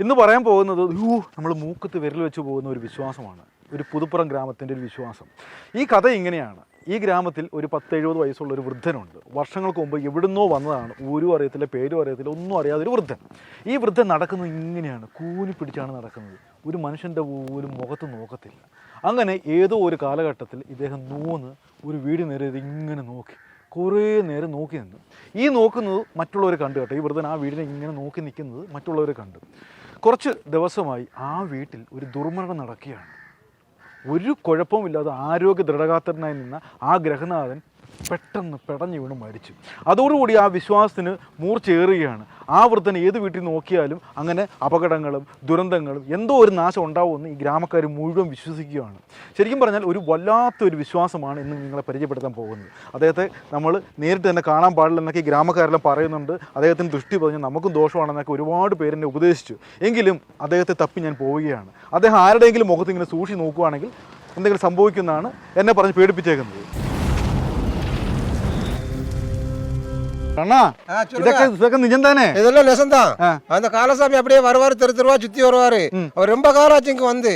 ഇന്ന് പറയാൻ പോകുന്നത് നമ്മൾ മൂക്കത്ത് വിരൽ വെച്ച് പോകുന്ന ഒരു വിശ്വാസമാണ്, ഒരു പുതുപ്പുറം ഗ്രാമത്തിൻ്റെ ഒരു വിശ്വാസം. ഈ കഥ ഇങ്ങനെയാണ്. ഈ ഗ്രാമത്തിൽ ഒരു 10-70 വയസ്സുള്ള ഒരു വൃദ്ധനുണ്ട്. വർഷങ്ങൾക്ക് മുമ്പ് എവിടുന്നോ വന്നതാണ്, ഊരും അറിയത്തില്ല, പേരും അറിയത്തില്ല, ഒന്നും അറിയാതൊരു വൃദ്ധൻ. ഈ വൃദ്ധൻ നടക്കുന്നത് ഇങ്ങനെയാണ്, കൂനി പിടിച്ചാണ് നടക്കുന്നത്. ഒരു മനുഷ്യൻ്റെ പോലും മുഖത്ത് നോക്കത്തില്ല. അങ്ങനെ ഏതോ ഒരു കാലഘട്ടത്തിൽ ഇദ്ദേഹം ഒരു വീട് നേരെ ഇങ്ങനെ നോക്കി, കുറേ നേരം നോക്കി നിന്നു. ഈ നോക്കുന്നത് മറ്റുള്ളവർ കണ്ടു കേട്ടോ. ഈ വൃദ്ധൻ ആ വീടിനെ ഇങ്ങനെ നോക്കി നിൽക്കുന്നത് മറ്റുള്ളവർ കണ്ടു. കുറച്ച് ദിവസമായി ആ വീട്ടിൽ ഒരു ദുർമരണം നടക്കുകയാണ്. ഒരു കുഴപ്പമില്ലാതെ ആരോഗ്യ ദൃഢഗാത്രനായി നിന്ന ആ ഗ്രഹനാഥൻ പെട്ടെന്ന് പെടഞ്ഞു വീണ് മരിച്ചു. അതോടുകൂടി ആ വിശ്വാസത്തിന് മൂർച്ചയേറുകയാണ്. ആ വൃദ്ധൻ ഏത് വീട്ടിൽ നോക്കിയാലും അങ്ങനെ അപകടങ്ങളും ദുരന്തങ്ങളും എന്തോ ഒരു നാശം ഉണ്ടാവുമെന്ന് ഈ ഗ്രാമക്കാർ മുഴുവൻ വിശ്വസിക്കുകയാണ്. ശരിക്കും പറഞ്ഞാൽ ഒരു വല്ലാത്തൊരു വിശ്വാസമാണ് ഇന്ന് നിങ്ങളെ പരിചയപ്പെടുത്താൻ പോകുന്നത്. അദ്ദേഹത്തെ നമ്മൾ നേരിട്ട് തന്നെ കാണാൻ പാടില്ലെന്നൊക്കെ ഈ ഗ്രാമക്കാരെല്ലാം പറയുന്നുണ്ട്. അദ്ദേഹത്തിന് ദൃഷ്ടി പറഞ്ഞ് നമുക്കും ദോഷമാണെന്നൊക്കെ ഒരുപാട് പേരെന്നെ ഉപദേശിച്ചു. എങ്കിലും അദ്ദേഹത്തെ തപ്പി ഞാൻ പോവുകയാണ്. അദ്ദേഹം ആരുടെയെങ്കിലും മുഖത്ത് ഇങ്ങനെ സൂക്ഷിച്ച് നോക്കുകയാണെങ്കിൽ എന്തെങ്കിലും സംഭവിക്കുന്നതാണ് എന്നെ പറഞ്ഞ് പേടിപ്പിച്ചേക്കുന്നത്. இதெல்லாம் நெசம் தான். அந்த காலசாமி அப்படியே வருவாரு, தெருவா சுத்தி வருவாரு. அவர் ரொம்ப காலம் ஆச்சு இங்க வந்து.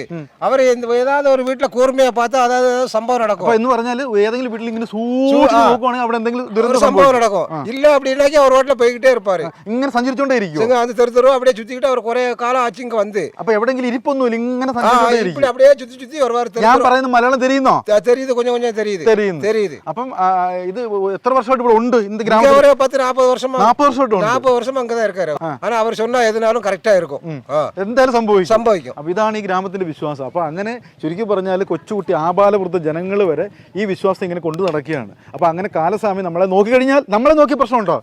அவர் ஏதாவது ஒரு வீட்டுல கூர்மையா பார்த்தா அதாவது சம்பவம் நடக்கும். എന്ന് പറഞ്ഞാൽ ഏതെങ്കിലും വീട്ടിൽ ഇങ്ങനെ സൂക്ഷിച്ച് നോക്കുവാണെങ്കിൽ അവിടെ എന്തെങ്കിലും ദുരന്ത സംഭവം നടക്കും. இல்ல அப்படின்னாக்கி அவர் ரோட்ல போய்கிட்டே இருப்பாரு, ഇങ്ങനെ സഞ്ചരിച്ചോണ്ടേ ഇരിക്കും. அந்த தெருவா அப்படியே சுத்திக்கிட்டு அவர் குறை காலம் ஆச்சு இங்க வந்து. അപ്പൊ എവിടെയെങ്കിലും ഇരിപ്പൊന്നുമില്ല, ഇങ്ങനെ സഞ്ചരിച്ചോണ്ടേ அப்படியே சுத்தி சுத்தி வருவாரு. ഞാൻ പറയുന്നത് മലയാളം தெரியுന്നോ? தெரியுது, கொஞ்சம் கொஞ்சம் தெரியுது. தெரியுது. അപ്പം ഇത് എത്ര വർഷമായിട്ട് ഇവിടെ ഉണ്ട് இந்த ഗ്രാമത്തിൽ? 40 வருஷமா 40 வருஷமா அங்கதான் இருக்காரு. ஆனா அவர் சொன்னா எதுனாலும் கரெக்டா இருக்கும், എന്തായാലും സംഭവിക്കും. അപ്പൊ ഇതാണ് ഈ ഗ്രാമത്തിന്റെ വിശ്വാസം. അപ്പൊ അങ്ങനെ ചുരുക്കി പറഞ്ഞാൽ കൊച്ചുകുട്ടി ആബാലവൃദ്ധ ജനങ്ങൾ വരെ ഈ വിശ്വാസം ഇങ്ങനെ കൊണ്ടു നടക്കുകയാണ്. അപ്പൊ അങ്ങനെ കാലസ്വാമി നമ്മളെ നോക്കിക്കഴിഞ്ഞാൽ, നമ്മളെ നോക്കിയ പ്രശ്നമുണ്ടോ?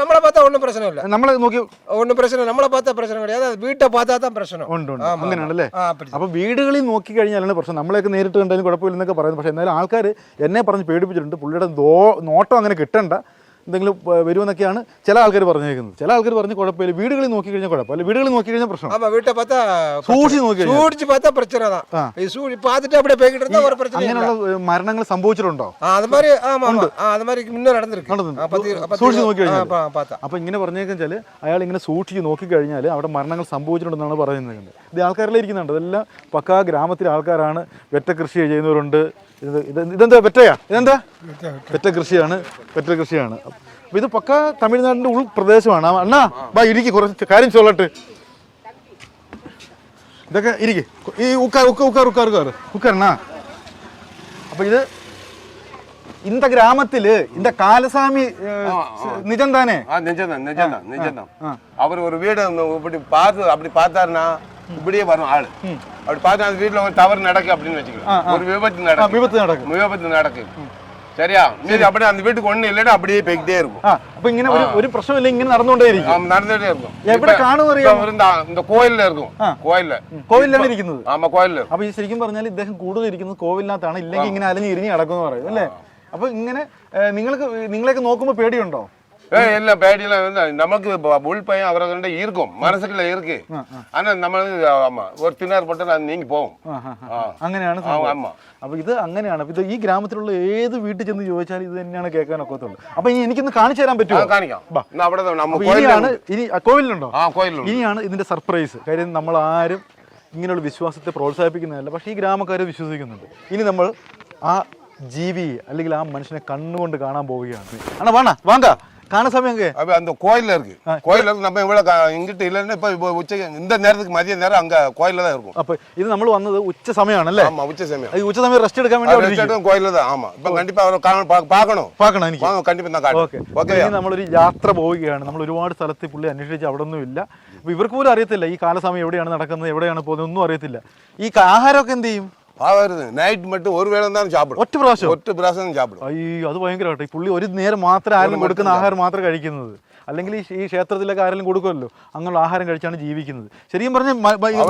നമ്മളെ பார்த்தா ஒன்றும் பிரச்சனை இல்லை. നമ്മളെ നോക്കി ஒன்றும் பிரச்சனை, നമ്മളെ பார்த்தா பிரச்சனை கிடையாது. വീട്ടെ பார்த்தா தான் പ്രശ്നം. ഉണ്ട്. അങ്ങനെയാണല്ലേ? അപ്പൊ വീടുകളിൽ നോക്കി കഴിഞ്ഞാലാണ് പ്രശ്നം. നമ്മളെയൊക്കെ നേരിട്ട് കണ്ടാലും കുഴപ്പമില്ലെന്നൊക്കെ പറയുന്നത്. പക്ഷെ എന്നാലും ആൾക്കാർ എന്നെ പറഞ്ഞ് പേടിപ്പിച്ചിട്ടുണ്ട്. പുള്ളിയുടെ നോട്ടം അങ്ങനെ കിട്ടണ്ട, എന്തെങ്കിലും വരുമെന്നൊക്കെയാണ് ചില ആൾക്കാർ പറഞ്ഞേക്കുന്നത്. ചില ആൾക്കാർ പറഞ്ഞ് കുഴപ്പമില്ല, വീടുകളിൽ നോക്കി കഴിഞ്ഞാൽ കുഴപ്പമില്ല, വീടുകളിൽ നോക്കി കഴിഞ്ഞാൽ പ്രശ്നം. അങ്ങനെയുള്ള മരണങ്ങൾ സംഭവിച്ചിട്ടുണ്ടോ? സൂക്ഷിച്ച് നോക്കി കഴിഞ്ഞാൽ. അപ്പൊ ഇങ്ങനെ പറഞ്ഞേക്കെച്ചാല് അയാൾ ഇങ്ങനെ സൂക്ഷിച്ച് നോക്കി കഴിഞ്ഞാൽ അവിടെ മരണങ്ങൾ സംഭവിച്ചിട്ടുണ്ടെന്നാണ് പറയുന്നത്. ഇത് ആൾക്കാരെല്ലാം ഇരിക്കുന്നുണ്ട്. ഇതെല്ലാം പക്കാ ഗ്രാമത്തിലെ ആൾക്കാരാണ്. വെറ്റ കൃഷി ചെയ്യുന്നവരുണ്ട്. ഇതെന്താ വെറ്റയാ? ഇതെന്താ വെറ്റ കൃഷിയാണ്. അപ്പൊ ഇത് പക്ക തമിഴ്നാടിന്റെ ഉൾപ്രദേശമാണ്. അണ്ണാ ബാ ഇരിക്കി, കുറച്ച് കാര്യം ചൊല്ലട്ടെ. ഇതൊക്കെ ഇരിക്കി, ഈ ഉക്കാറുക്കാറുക്കാറുക്കാറുക്കാറുണ്ണാ. അപ്പൊ ഇത് இந்த கிராமத்தில் இந்த காலசாமி நிஜம் தானே? நிஜம். அவர் ஒரு வீடு இப்படி பார்த்து அப்படி பார்த்தாருன்னா இப்படியே வரும் ஆளு. அப்படி பார்த்தா அந்த வீட்டுல ஒரு தவறு நடக்கு அப்படின்னு வச்சுக்கலாம். ஒரு விபத்து நடக்கும். சரியா? மீதி அப்படியே அந்த வீட்டுக்கு ஒண்ணு இல்லைன்னா அப்படியே போய்கிட்டே இருக்கும். அப்ப இങ്ങനെ ஒரு பிரச்சனை இல்லை, இങ്ങനെ നടന്നുകൊണ്ടേ ഇരിക്കും. നടന്നുകൊണ്ടേ இருக்கும். എവിടെ കാണുമറിയാം? இந்த கோயில்ல இருக்கும். കോവിലാണ് ഇരിക്കുന്നത്. ആമാ കോയിലില്. അപ്പൊ ഈ ശരിക്കും പറഞ്ഞാൽ ഇദ്ദേഹം കൂടുതൽ ഇരിക്കുന്നത് കോവിലിനകത്താണ്. ഇല്ലെങ്കിൽ ഇങ്ങനെ അലഞ്ഞ് ഇരിഞ്ഞ് നടക്കുമെന്ന് പറയും അല്ലേ? അപ്പൊ ഇങ്ങനെ നിങ്ങളെയൊക്കെ നോക്കുമ്പോ പേടിയുണ്ടോ? எல்லாம் பேடியெல்லாம் நமக்கு உள் பையன் அவர்கிட்ட இருக்கும், மனசுக்குள்ள இருக்கு. ஆனா நம்ம ஒரு திணறு போட்டு அது நீங்கி போகும். അങ്ങനെയാണ്. അപ്പൊ ഇത് അങ്ങനെയാണ്. ഇത് ഈ ഗ്രാമത്തിലുള്ള ഏത് വീട്ടിൽ ചെന്ന് ചോദിച്ചാൽ ഇത് തന്നെയാണ് കേൾക്കാനൊക്കത്തുള്ളൂ. അപ്പൊ ഇനി എനിക്കൊന്ന് കാണിച്ചു തരാൻ പറ്റുമോ? ഇനി കോവിലുണ്ടോ? ഇനിയാണ് ഇതിന്റെ സർപ്രൈസ്. കാര്യം നമ്മൾ ആരും ഇങ്ങനെയുള്ള വിശ്വാസത്തെ പ്രോത്സാഹിപ്പിക്കുന്നതല്ല, പക്ഷെ ഈ ഗ്രാമക്കാരെ വിശ്വസിക്കുന്നുണ്ട്. ഇനി നമ്മൾ ആ ജീവിയെ അല്ലെങ്കിൽ ആ മനുഷ്യനെ കണ്ണുകൊണ്ട് കാണാൻ പോവുകയാണ്. ആണോ? വാങ്ങ காண சமயம் அந்த கோயில்ல இருக்கு. கோயில்ல இருக்கு. நம்ம இவ்வளவு இங்கிட்ட இல்லைன்னா இப்ப உச்ச இந்த நேரத்துக்கு மதிய நேரம் அங்க கோயில்ல தான் இருக்கும். அப்ப இது നമ്മൾ വന്നത് ഉച്ച സമയമാണല്ലേ? ஆமா, உச்ச சமயம். ഈ ഉച്ച സമയം റെസ്റ്റ് എടുക്കാൻ വേണ്ടി கோயில்ல தான். ஆமா, இப்ப கண்டிப்பா அவரை பார்க்கணும் എനിക്ക്. കണ്ടിപ്പാ ഞാൻ കാണിക്കാം. ഓക്കേ. ഇനി നമ്മളൊരു യാത്ര പോവുകയാണ്. നമ്മൾ ഒരുപാട് സ്ഥലത്ത് പുള്ളി അന്വേഷിച്ച് അവിടെ ഒന്നും ഇല്ല. അപ്പൊ ഇവർക്ക് പോലും അറിയത്തില്ല ഈ കാലസമയം എവിടെയാണ് നടക്കുന്നത്, എവിടെയാണ് പോകുന്നത്, ഒന്നും അറിയത്തില്ല. ഈ ആഹാരമൊക്കെ എന്ത് ചെയ്യും? നൈറ്റ് மட்டும் ഒരു വേള தான் சாப்பிடும். ഒറ്റ പ്രാവശ്യം சாப்பிடும். അയ്യോ, അത് ഭയങ്കരമായിട്ട്. ഈ പുള്ളി ഒരു നേരം മാത്രം ആരെങ്കിലും കൊടുക്കുന്ന ആഹാരം മാത്രം കഴിക്കുന്നത്. അല്ലെങ്കിൽ ഈ ക്ഷേത്രത്തിലൊക്കെ ആരെങ്കിലും കൊടുക്കുമല്ലോ, അങ്ങനെയുള്ള ആഹാരം കഴിച്ചാണ് ജീവിക്കുന്നത്. ശരിക്കും പറഞ്ഞാൽ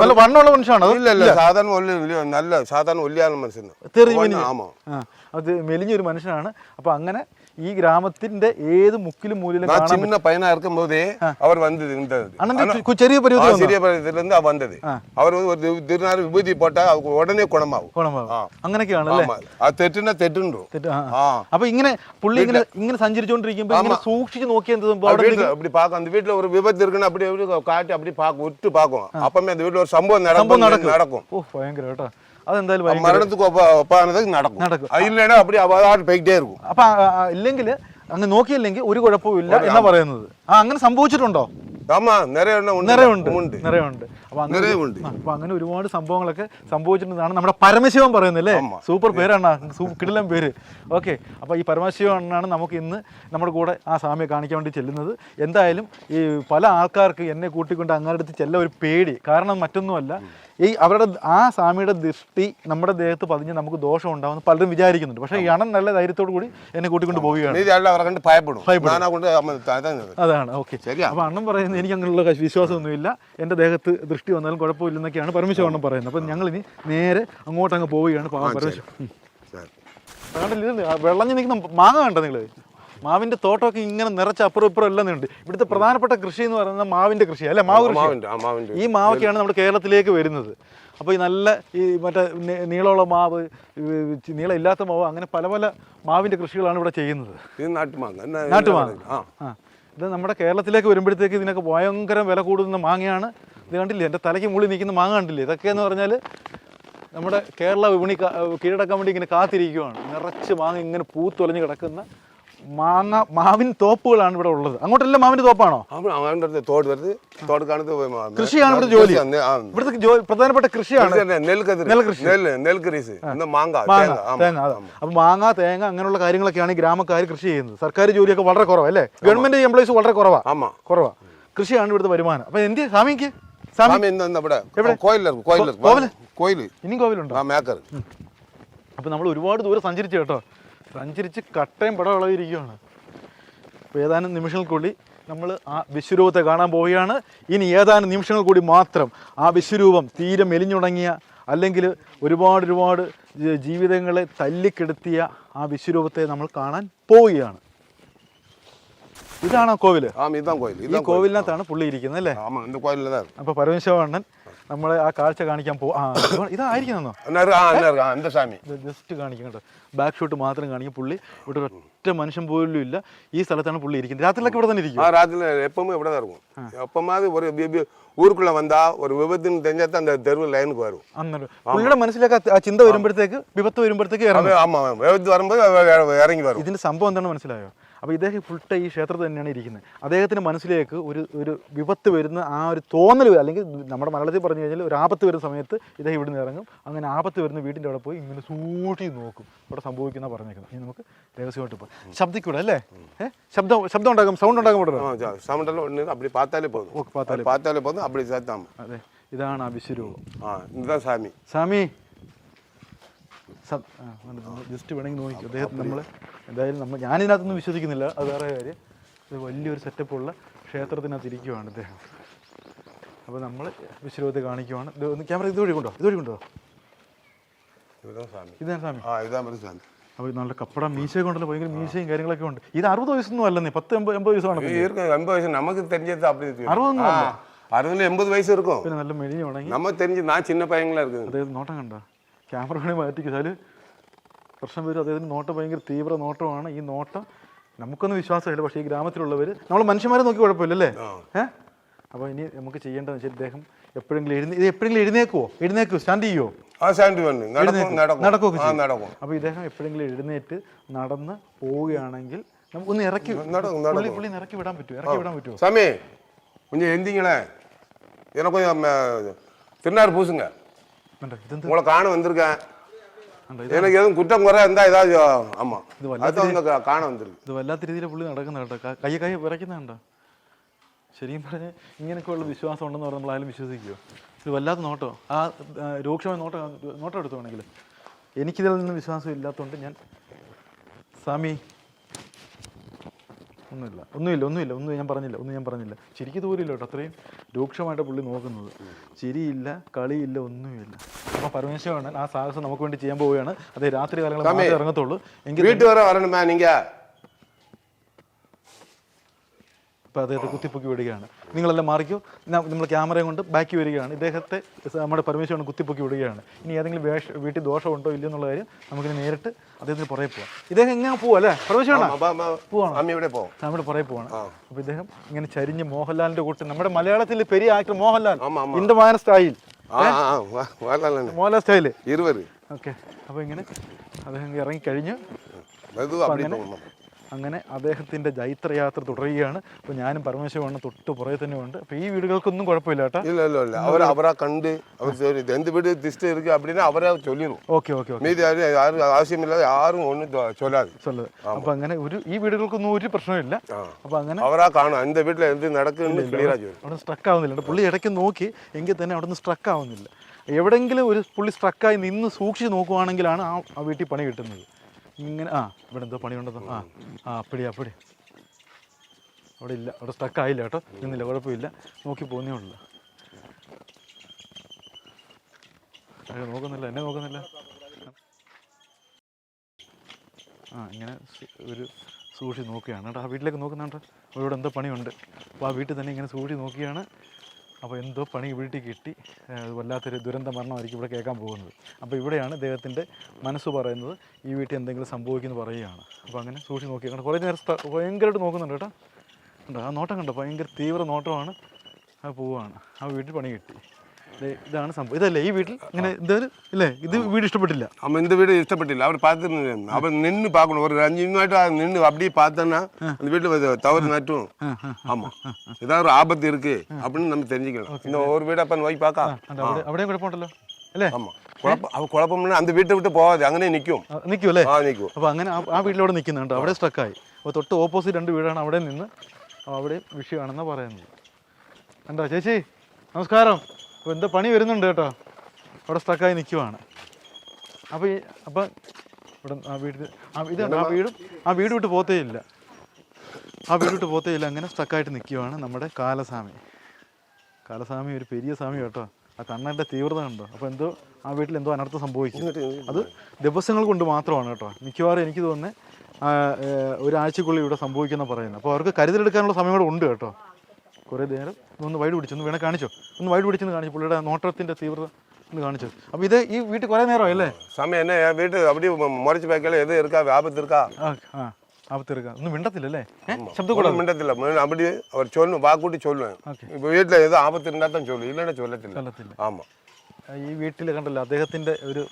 നല്ല വണ്ണമുള്ള മനുഷ്യനാണ്. സാധാരണ ഒല്ലിയാണ് മനുഷ്യൻ. അത് മെലിഞ്ഞൊരു മനുഷ്യനാണ്. അപ്പൊ അങ്ങനെ ഈ ഗ്രാമത്തിന്റെ ഏത് മുക്കിലും മൂലയിലും நான் കാണാൻ சின்ன பையனா இருக்கும் போதே அவர் வந்து இருந்தது അണ്ണന്റെ ചെറിയ പരിധി சிறிய இதுல இருந்து வந்தது அவர் வந்து ஒரு திருநாள் விபூதி போட்டா அவருக்கு உடனே குணமாகும் അങ്ങനെയൊക്കെയാണ് അല്ലേ? ஆமா அது தெட்டுனா தெட்டுன்றோம் അപ്പൊ ഇങ്ങനെ പുള്ളി ഇങ്ങനെ സഞ്ചരിച്ചോണ്ടിരിക്കുമ്പോ ഇങ്ങനെ സൂക്ഷിച്ച് നോക്കിയ എന്ത് സംഭവം? അവിടെ வீட்டுல அப்படி பார்க்கும் அந்த வீட்டுல ஒரு விபத்து இருக்குன்னு அப்படி அப்படி காட்டி அப்படி பார்க்கும் உற்று பார்க்கும் அப்பமே அந்த வீட்டுல ஒரு சம்பவம் நடக்கும் ഓ ഭയങ്കര കേട്ടോ. അതെന്തായാലും மரணத்துக்கு ஒப்பானது நடக்கும் இல்லைன்னா அப்படி அவாது போய்கிட்டே இருக்கும். അപ്പൊ ഇല്ലെങ്കിൽ അങ്ങ് നോക്കിയില്ലെങ്കിൽ ഒരു കുഴപ്പമില്ല എന്നാ പറയുന്നത്. അങ്ങനെ സംഭവിച്ചിട്ടുണ്ടോ? ஆமா நிறைய നിറയുണ്ട്. അപ്പൊ അങ്ങനെ ഒരുപാട് സംഭവങ്ങളൊക്കെ സംഭവിച്ചിട്ടുണ്ടെന്നാണ് നമ്മുടെ പരമശിവൻ പറയുന്നത് അല്ലേ? സൂപ്പർ പേരാണ്, കിടിലൻ പേര്. ഓക്കെ, അപ്പൊ ഈ പരമശിവനാണ് നമുക്ക് ഇന്ന് നമ്മുടെ കൂടെ ആ സ്വാമിയെ കാണിക്കാൻ വേണ്ടി ചെല്ലുന്നത്. എന്തായാലും ഈ പല ആൾക്കാർക്ക് എന്നെ കൂട്ടിക്കൊണ്ട് അങ്ങാരുടെ അടുത്ത് ചെല്ലാൻ ഒരു പേടി. കാരണം മറ്റൊന്നുമല്ല, ഈ അവരുടെ ആ സ്വാമിയുടെ ദൃഷ്ടി നമ്മുടെ ദേഹത്ത് പതിഞ്ഞ് നമുക്ക് ദോഷം ഉണ്ടാവുമെന്ന് പലരും വിചാരിക്കുന്നുണ്ട്. പക്ഷേ ഈ അണ്ണൻ നല്ല ധൈര്യത്തോടു കൂടി എന്നെ കൂട്ടിക്കൊണ്ട് പോവുകയാണ്. അതാണ് ഓക്കെ. അപ്പൊ അണ്ണൻ പറയുന്നത് എനിക്ക് അങ്ങനെയുള്ള വിശ്വാസമൊന്നുമില്ല, എൻ്റെ ദേഹത്ത് ദൃഷ്ടി വന്നാലും കുഴപ്പമില്ലെന്നൊക്കെയാണ് പരമശിവണ്ണൻ പറയുന്നത്. അപ്പം ഞങ്ങളിനി നേരെ അങ്ങോട്ട് അങ്ങ് പോവുകയാണ്. പരമശിവൻ വെള്ളഞ്ഞ് നിൽക്കുന്ന മാങ്ങ കണ്ടോ നിങ്ങൾ? മാവിന്റെ തോട്ടമൊക്കെ ഇങ്ങനെ നിറച്ച് അപ്പുറം ഇപ്പുറം എല്ലാം ഉണ്ട്. ഇവിടുത്തെ പ്രധാനപ്പെട്ട കൃഷി എന്ന് പറയുന്നത് മാവിന്റെ കൃഷി അല്ലെ? മാവ് കൃഷി. ഈ മാവൊക്കെയാണ് നമ്മുടെ കേരളത്തിലേക്ക് വരുന്നത്. അപ്പോൾ ഈ നല്ല ഈ മറ്റേ നീളമുള്ള മാവ്, നീളം ഇല്ലാത്ത മാവ്, അങ്ങനെ പല പല മാവിന്റെ കൃഷികളാണ് ഇവിടെ ചെയ്യുന്നത്. നാട്ടുമാങ്ങ. ഇത് നമ്മുടെ കേരളത്തിലേക്ക് വരുമ്പോഴത്തേക്ക് ഇതിനൊക്കെ ഭയങ്കര വില കൂടുന്ന മാങ്ങയാണ്. ഇത് കണ്ടില്ലേ, എൻ്റെ തലയ്ക്ക് മുകളിൽ നിൽക്കുന്ന മാങ്ങ കണ്ടില്ലേ? ഇതൊക്കെയെന്ന് പറഞ്ഞാൽ നമ്മുടെ കേരള വിപണി കീഴടക്കാൻ വേണ്ടി ഇങ്ങനെ കാത്തിരിക്കുകയാണ്. നിറച്ച് മാങ്ങ ഇങ്ങനെ പൂത്തൊലഞ്ഞ് കിടക്കുന്ന മാവിൻ തോപ്പുകളാണ് ഇവിടെ ഉള്ളത്. അങ്ങോട്ടെല്ലാം മാവിന്റെ തോപ്പാണോ? കൃഷിയാണ് ഇവിടെ ജോലി. ഇവിടുത്തെ പ്രധാനപ്പെട്ട കൃഷിയാണ് അപ്പൊ മാങ്ങ, തേങ്ങ അങ്ങനെയുള്ള കാര്യങ്ങളൊക്കെയാണ് ഈ ഗ്രാമക്കാർ കൃഷി ചെയ്യുന്നത്. സർക്കാർ ജോലിയൊക്കെ വളരെ കുറവാ അല്ലേ? ഗവൺമെന്റ് എംപ്ലോയീസ് വളരെ കുറവാ. കൃഷിയാണ് ഇവിടുത്തെ വരുമാനം. അപ്പൊ എന്ത് സ്വാമിക്ക് ഇനിയും കോവിലുണ്ടോ? അപ്പൊ നമ്മൾ ഒരുപാട് ദൂരം സഞ്ചരിച്ചു കേട്ടോ. സഞ്ചരിച്ച് കട്ടയും പടം ഇളകിയിരിക്കുകയാണ്. അപ്പോൾ ഏതാനും നിമിഷങ്ങൾക്കുള്ളിൽ നമ്മൾ ആ വിശ്വരൂപത്തെ കാണാൻ പോവുകയാണ്. ഇനി ഏതാനും നിമിഷങ്ങൾ കൂടി മാത്രം ആ വിശ്വരൂപം തീരെ മെലിഞ്ഞുണങ്ങിയ, അല്ലെങ്കിൽ ഒരുപാട് ജീവിതങ്ങളെ തല്ലിക്കെടുത്തിയ ആ വിശ്വരൂപത്തെ നമ്മൾ കാണാൻ പോവുകയാണ്. ഇതാണോ കോവില്? ഈ കോവിലിനകത്താണ് പുള്ളി ഇരിക്കുന്നത് അല്ലേ? അപ്പൊ പരമശിവണ്ണൻ നമ്മളെ ആ കാഴ്ച കാണിക്കാൻ ഇതായിരിക്കുന്നോ? ജസ്റ്റ് കാണിക്കും കേട്ടോ. ബാക്ക് ഷോട്ട് മാത്രം കാണിക്കും. പുള്ളി ഇവിടെ ഒറ്റ മനുഷ്യൻ പോലും ഇല്ല. ഈ സ്ഥലത്താണ് പുള്ളി ഇരിക്കുന്നത്. രാത്രിയിലൊക്കെ ഇവിടെ തന്നെ ഇരിക്കും. ஊருக்குள்ள வந்தா ஒரு விபத்துன்னு தெரிஞ்சா அந்த தெருவு லைனுக்கு வரும். പുള്ളിയുടെ മനസ്സിലേക്ക് ആ ചിന്ത വരുമ്പോഴത്തേക്ക്, വിപത്ത് വരുമ്പോഴത്തേക്ക് വിപത്ത് വരുമ്പോൾ ഇറങ്ങി വരും. ഇതിന്റെ സംഭവം എന്താണെന്ന് മനസ്സിലായോ? അപ്പോൾ ഇദ്ദേഹം ഫുൾ ടൈം ഈ ക്ഷേത്രത്തിൽ തന്നെയാണ് ഇരിക്കുന്നത്. അദ്ദേഹത്തിൻ്റെ മനസ്സിലേക്ക് ഒരു വിപത്ത് വരുന്ന ആ ഒരു തോന്നൽ, അല്ലെങ്കിൽ നമ്മുടെ മലയാളത്തിൽ പറഞ്ഞു കഴിഞ്ഞാൽ ഒരു ആപത്ത് വരുന്ന സമയത്ത് ഇദ്ദേഹം ഇവിടുന്ന് ഇറങ്ങും. അങ്ങനെ ആപത്ത് വരുന്ന വീടിൻ്റെ അവിടെ പോയി ഇങ്ങനെ സൂക്ഷിച്ച് നോക്കും ഇവിടെ സംഭവിക്കുന്ന പറഞ്ഞേക്കുന്നത്. ഇനി നമുക്ക് രഹസ്യമായിട്ട് പോകാം. ശബ്ദിക്കൂടെ അല്ലേ? ശബ്ദം ഉണ്ടാക്കും, സൗണ്ട് ഉണ്ടാക്കാൻ പറ്റുമോ? സൗണ്ട് அப்படி பார்த்தாலே போதும். அப்படி சேர்த்தாம. അതെ, ഇതാണ് ആ വിശ്വരൂപം. இதுதான் சாமி. സാമി ജസ്റ്റ് വേണമെങ്കിൽ നോക്കിക്കും. അദ്ദേഹത്തിന് നമ്മൾ എന്തായാലും ഞാനിതിനകത്തൊന്നും വിശ്വസിക്കുന്നില്ല, അത് വേറെ കാര്യം. ഇത് വലിയൊരു സെറ്റപ്പുള്ള ക്ഷേത്രത്തിനകത്ത് ഇരിക്കുവാണ് അദ്ദേഹം. അപ്പോൾ നമ്മൾ വിശ്വരൂപത്തെ കാണിക്കുവാണ്. ക്യാമറ ഇതുവഴി കൊണ്ടോ? ഇതാണ് സ്വാമി. അപ്പോൾ നല്ല കപ്പട മീശയൊക്കെ ഉണ്ടല്ലോ, ഭയങ്കര മീശയും കാര്യങ്ങളൊക്കെ ഉണ്ട്. ഇത് 60 വയസ്സൊന്നും അല്ലെന്നേ, 10-80 വയസ്സാണ്. 80 വയസ്സ് നമുക്ക് தெரிஞ்சது அப்படி இருக்கு. 60-80 വയസ്സ് இருக்கும். പിന്നെ നല്ല മെലിഞ്ഞു ഉണങ്ങി. നമുക്ക് தெரிஞ்சு நான் சின்ன பையங்களா இருக்குது. അദ്ദേഹം നോട്ടം കണ്ടോ? ക്യാമറ വേണമെങ്കിൽ മാറ്റിച്ചാൽ പ്രശ്നം വരും. അദ്ദേഹത്തിന് നോട്ടം ഭയങ്കര തീവ്ര നോട്ടമാണ്. ഈ നോട്ടം നമുക്കൊന്നും വിശ്വാസമില്ല, പക്ഷേ ഈ ഗ്രാമത്തിലുള്ളവർ, നമ്മൾ മനുഷ്യന്മാരെ നോക്കി കുഴപ്പമില്ലല്ലേ? അപ്പോൾ ഇനി നമുക്ക് ചെയ്യേണ്ടതെന്ന് വെച്ചാൽ ഇദ്ദേഹം എപ്പോഴെങ്കിലും എഴുന്നേക്കുമോ? സ്റ്റാൻഡ് ചെയ്യുമോ? നടക്കുമോ? അപ്പോൾ ഇദ്ദേഹം എപ്പോഴെങ്കിലും എഴുന്നേറ്റ് നടന്ന് പോവുകയാണെങ്കിൽ നമുക്കൊന്ന് പുള്ളി ഇറക്കി വിടാൻ പറ്റുമോ? சாமி கொஞ்சம் எந்திங்களே, எனக்கு கொஞ்சம் திருநாறு பூசுங்க. உங்களை காண வந்திருக்கேன். எனக்கு எதுவும் குற்றம் குறை இருந்தா ஏதாவது ஆமா காண வந்திருக்கு. ഇത് വല്ലാത്ത രീതിയിൽ പുള്ളി നടക്കുന്ന കേട്ടോ. കൈ വിറയ്ക്കുന്നുണ്ടോ? ശരിക്കും പറഞ്ഞാൽ ഇങ്ങനെയൊക്കെയുള്ള വിശ്വാസം ഉണ്ടെന്ന് പറഞ്ഞാൽ നമ്മളായാലും വിശ്വസിക്കുമോ? ഇത് വല്ലാത്ത നോട്ടോ. ആ രൂക്ഷമായ നോട്ടം എടുത്തു വേണമെങ്കിൽ. എനിക്കിതിൽ നിന്ന് വിശ്വാസം ഇല്ലാത്തതുകൊണ്ട് ഞാൻ സ്വാമി ഒന്നും ഞാൻ പറഞ്ഞില്ല. ചിരിക്ക് ദൂരമില്ല കേട്ടോ. അത്രയും രൂക്ഷമായിട്ട് പുള്ളി നോക്കുന്നത്. ചിരിയില്ല, കളിയില്ല, ഒന്നുമില്ല. അപ്പോൾ പരമേശ്വരൻ ആ സാഹസം നമുക്ക് വേണ്ടി ചെയ്യാൻ പോവുകയാണ്. അതേ രാത്രി കാലങ്ങളിൽ മാത്രമേ ഇറങ്ങത്തുള്ളൂ. എങ്കിൽ ഇപ്പോൾ അദ്ദേഹത്തെ കുത്തിപ്പൊക്കി വിടുകയാണ്. നിങ്ങളെല്ലാം മാറിക്കോ, നമ്മൾ ക്യാമറയും കൊണ്ട് ബാക്കി വരികയാണ്. ഇദ്ദേഹത്തെ നമ്മുടെ പരമേശ്വരൻ കുത്തിപ്പൊക്കി വിടുകയാണ്. ഇനി ഏതെങ്കിലും വീട്ടിൽ ദോഷമുണ്ടോ ഇല്ലയോ എന്നുള്ള കാര്യം നമുക്കിനി നേരിട്ട് അദ്ദേഹത്തിന് പുറകെ പോവാം. ഇദ്ദേഹം എങ്ങനെ പോവാ അല്ലേ പരമേശ്വരനാ? പോവാണ്, അമ്മയുടെ പുറകെ പോവാണ്. അപ്പോൾ ഇദ്ദേഹം ഇങ്ങനെ ചരിഞ്ഞ് മോഹൻലാലിന്റെ കൂട്ട്, നമ്മുടെ മലയാളത്തിൽ പെരിയ ആക്ടർ മോഹൻലാൽ, ഇന്ദമാന സ്റ്റൈൽ, മോഹൻലാൽ സ്റ്റൈല്. ഓക്കെ, അപ്പോൾ ഇങ്ങനെ അദ്ദേഹം ഇറങ്ങിക്കഴിഞ്ഞ് അങ്ങനെ അദ്ദേഹത്തിൻ്റെ ജൈത്രയാത്ര തുടരുകയാണ്. അപ്പോൾ ഞാനും പരമേശ്വരനും തൊട്ട് പുറകെ തന്നെ ഉണ്ട്. അപ്പോൾ ഈ വീടുകൾക്കൊന്നും കുഴപ്പമില്ല കേട്ടോ. ഇല്ല അവരെ കണ്ട് എന്ത് വീട് തിരിച്ചു ഇருக்கு அப்படின்னா അവരെ ചൊല്ലിടും. ഓക്കെ ആവശ്യമില്ലാതെ ആരും ഒന്നും ചൊല്ലാതെ. അപ്പോൾ അങ്ങനെ ഈ വീടുകൾക്കൊന്നും ഒരു പ്രശ്നമില്ല. അപ്പോൾ അങ്ങനെ അവരാ കാണാം എന്ത് വീട്ടിൽ എന്ത് നടക്കുന്നു ക്ലിയർ ആക്കി. അവിടെ സ്ട്രക്ക് ആവുന്നില്ല. പുള്ളി ഇടയ്ക്ക് നോക്കി എങ്കിൽ തന്നെ അവിടെ നിന്ന് സ്ട്രക്ക് ആവുന്നില്ല. എവിടെയെങ്കിലും ഒരു പുള്ളി സ്ട്രക്കായി നിന്ന് സൂക്ഷിച്ച് നോക്കുവാണെങ്കിലാണ് ആ വീട്ടിൽ പണി കിട്ടുന്നത്. ഇങ്ങനെ ഇവിടെ എന്തോ പണിയുണ്ടെന്നോ അപ്പടി അവിടെ ഇല്ല, അവിടെ സ്റ്റക്കായില്ല കേട്ടോ, നിന്നില്ല, കുഴപ്പമില്ല, നോക്കി പോകുന്നേ ഉള്ളൂ. നോക്കുന്നില്ല, എന്നെ നോക്കുന്നില്ല. ഇങ്ങനെ ഒരു സൂക്ഷിച്ച് നോക്കുകയാണ് കേട്ടോ. ആ വീട്ടിലേക്ക് നോക്കുന്നുണ്ട്. ഇവിടെ എന്തോ പണിയുണ്ട്. അപ്പോൾ ആ വീട്ടിൽ തന്നെ ഇങ്ങനെ സൂക്ഷിച്ച് നോക്കിയാണ്. അപ്പോൾ എന്തോ പണി വീട്ടിൽ കിട്ടി. വല്ലാത്തൊരു ദുരന്ത മരണമായിരിക്കും ഇവിടെ കേൾക്കാൻ പോകുന്നത്. അപ്പോൾ ഇവിടെയാണ് ഇദ്ദേഹത്തിൻ്റെ മനസ്സ് പറയുന്നത് ഈ വീട്ടിൽ എന്തെങ്കിലും സംഭവിക്കുമെന്ന് പറയുകയാണ്. അപ്പോൾ അങ്ങനെ സൂക്ഷിച്ച് നോക്കിയാണ്. കുറേ നേരം ഭയങ്കരമായിട്ട് നോക്കുന്നുണ്ട് കേട്ടോ. ഉണ്ടോ ആ നോട്ടം കണ്ടോ? ഭയങ്കര തീവ്ര നോട്ടമാണ്. അത് പോവുകയാണ്. ആ വീട്ടിൽ പണി കിട്ടി. ഇതാണ് സംഭവം. ഇതല്ലേ ഈ വീട്ടിൽ ഇങ്ങനെ എന്തായാലും ഇല്ലേ? ഇത് വീട് ഇഷ്ടപ്പെട്ടില്ല. இந்த வீடு இஷ்டப்பட்டில்ல. அவர் பார்த்து அவர் நின்று பார்க்கணும். ஒரு 5 நிமிஷம் நின்று அப்படியே பார்த்தோன்னா அந்த வீட்டில் தவறு நட்டும். ஆமா, ஏதாவது ஒரு ஆபத்து இருக்கு அப்படின்னு நம்ம தெரிஞ்சுக்கலாம். இந்த ஒரு வீடு அப்ப போய் பார்க்க അവിടെയും കുഴപ്പമുണ്ടല്ലോ അല്ലേ? ஆமா, കുഴപ്പമില്ല. அந்த വീട്ടை വിട്ട് പോവാതെ അങ്ങനെ നിൽക്കും അല്ലേ? നിൽക്കും. അപ്പോൾ അങ്ങനെ ആ വീട്ടിലവിടെ നിൽക്കുന്നുണ്ട്. അവിടെ സ്ട്രക്കായി. അപ്പോൾ തൊട്ട് ഓപ്പോസിറ്റ് 2 വീടാണ്. അവിടെ നിന്ന് അവിടെ വിഷയമാണെന്നാണ് പറയുന്നത്. എന്താ ചേച്ചി നമസ്കാരം. അപ്പോൾ എന്താ പണി വരുന്നുണ്ട് കേട്ടോ. അവിടെ സ്ട്രക്കായി നിൽക്കുവാണ്. അപ്പോൾ ഇവിടെ ഇതുണ്ട്. ആ വീട് വിട്ട് പോത്തേ ഇല്ല. അങ്ങനെ സ്ട്രക്കായിട്ട് നിൽക്കുവാണ് നമ്മുടെ കാലസ്വാമി ഒരു പെരിയ സ്വാമി കേട്ടോ. ആ കണ്ണൻ്റെ തീവ്രത കണ്ടോ. അപ്പോൾ എന്തോ ആ വീട്ടിൽ എന്തോ അനർത്ഥം സംഭവിക്കും. അത് ദിവസങ്ങൾ കൊണ്ട് മാത്രമാണ് കേട്ടോ. മിക്കവാറും എനിക്ക് തോന്നുന്നത് ഒരാഴ്ചക്കുള്ളിൽ ഇവിടെ സംഭവിക്കുന്ന പറയുന്നത്. അപ്പോൾ അവർക്ക് കരുതലെടുക്കാനുള്ള സമയം കൂടെ ഉണ്ട് കേട്ടോ. കുറേ നേരം ഒന്ന് വൈഡ് പിടിച്ചൊന്ന് വേണേൽ കാണിച്ചോ, ഒന്ന് വൈഡ് പിടിച്ചെന്ന് കാണിച്ചു. പുള്ളിയുടെ നോട്ടത്തിൻ്റെ തീവ്രത ഒന്ന് കാണിച്ചു. അപ്പോൾ ഈ വീട്ടിൽ കുറേ നേരമായി അല്ലേ? സമയം എന്നെ വീട്ടിൽ അവിടെ മുറിച്ച് വെക്കല എത് ഇരിക്കാ ആപത്ത് ഇരിക്കാ. ആപത്ത് ഇരിക്കാ. ഒന്നും മിണ്ടത്തില്ലല്ലേ? ശബ്ദം കൂടെ മിണ്ടത്തില്ല. അവിടെ അവർ ചൊല്ലും, വാക്കൂട്ടി ചൊല്ലുവേൻ. ഇപ്പോൾ വീട്ടിൽ ഏതോ ആപത്ത് ഉണ്ടാക്കാൻ ചൊല്ലും, ഇല്ലാണ്ട് ചൊല്ലത്തില്ല. ആമാ, ഈ വീട്ടിൽ കണ്ടല്ലോ അദ്ദേഹത്തിന്റെ ഒരു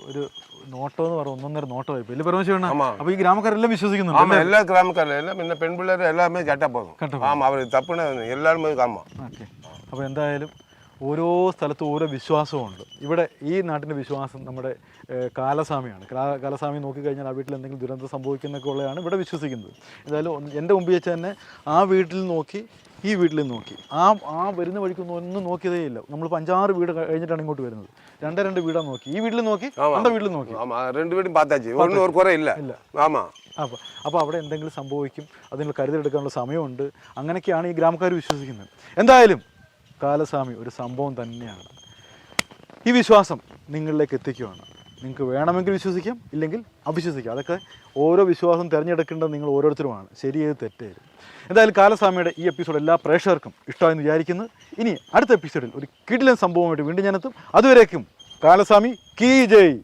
നോട്ടം എന്ന് പറഞ്ഞാൽ ഒന്നൊന്നര നോട്ടമായി വലിയ പരമശിവനാ. അപ്പൊ ഈ ഗ്രാമക്കാരെല്ലാം വിശ്വസിക്കുന്നുണ്ട്. എല്ലാ ഗ്രാമക്കാരെല്ലാം പിന്നെ പെൺപിള്ളേർ എല്ലാമേ കേട്ടാ പോകും. അവർ തപ്പണ എല്ലാവരും കാണാം. അപ്പോൾ എന്തായാലും ഓരോ സ്ഥലത്തും ഓരോ വിശ്വാസമുണ്ട്. ഇവിടെ ഈ നാട്ടിൻ്റെ വിശ്വാസം നമ്മുടെ കാലസ്വാമിയാണ്. കാലസ്വാമി നോക്കിക്കഴിഞ്ഞാൽ ആ വീട്ടിൽ എന്തെങ്കിലും ദുരന്തം സംഭവിക്കുന്നൊക്കെ ഉള്ളതാണ് ഇവിടെ വിശ്വസിക്കുന്നത്. എന്തായാലും എൻ്റെ മുമ്പിൽ വെച്ച് തന്നെ ആ വീട്ടിൽ നോക്കി ഈ വീട്ടിൽ നോക്കി ആ വരുന്ന വഴിക്കൊന്നും ഒന്നും നോക്കിയതേ ഇല്ല. നമ്മളിപ്പോൾ 5-6 വീട് കഴിഞ്ഞിട്ടാണ് ഇങ്ങോട്ട് വരുന്നത്. 2 വീടാണ് നോക്കി. ഈ വീട്ടിൽ നോക്കി, 2 വീട്ടിൽ നോക്കി. 2 വീടും ഇല്ല. അപ്പോൾ അവിടെ എന്തെങ്കിലും സംഭവിക്കും, അതിന് കരുതലെടുക്കാനുള്ള സമയമുണ്ട്. അങ്ങനെയൊക്കെയാണ് ഈ ഗ്രാമക്കാർ വിശ്വസിക്കുന്നത്. എന്തായാലും കാലസ്വാമി ഒരു സംഭവം തന്നെയാണ്. ഈ വിശ്വാസം നിങ്ങളിലേക്ക് എത്തിക്കുകയാണ്. നിങ്ങൾക്ക് വേണമെങ്കിൽ വിശ്വസിക്കാം, ഇല്ലെങ്കിൽ അവിശ്വസിക്കാം. അതൊക്കെ ഓരോ വിശ്വാസം തിരഞ്ഞെടുക്കേണ്ടത് നിങ്ങൾ ഓരോരുത്തരുമാണ്. ശരിയേത് തെറ്റേത്. എന്തായാലും കാലസ്വാമിയുടെ ഈ എപ്പിസോഡ് എല്ലാ പ്രേക്ഷകർക്കും ഇഷ്ടമായെന്ന് വിചാരിക്കുന്നു. ഇനി അടുത്ത എപ്പിസോഡിൽ ഒരു കിടിലൻ സംഭവമായിട്ട് വീണ്ടും ഞാനെത്തും. അതുവരേക്കും കാലസ്വാമി കീ ജയ്.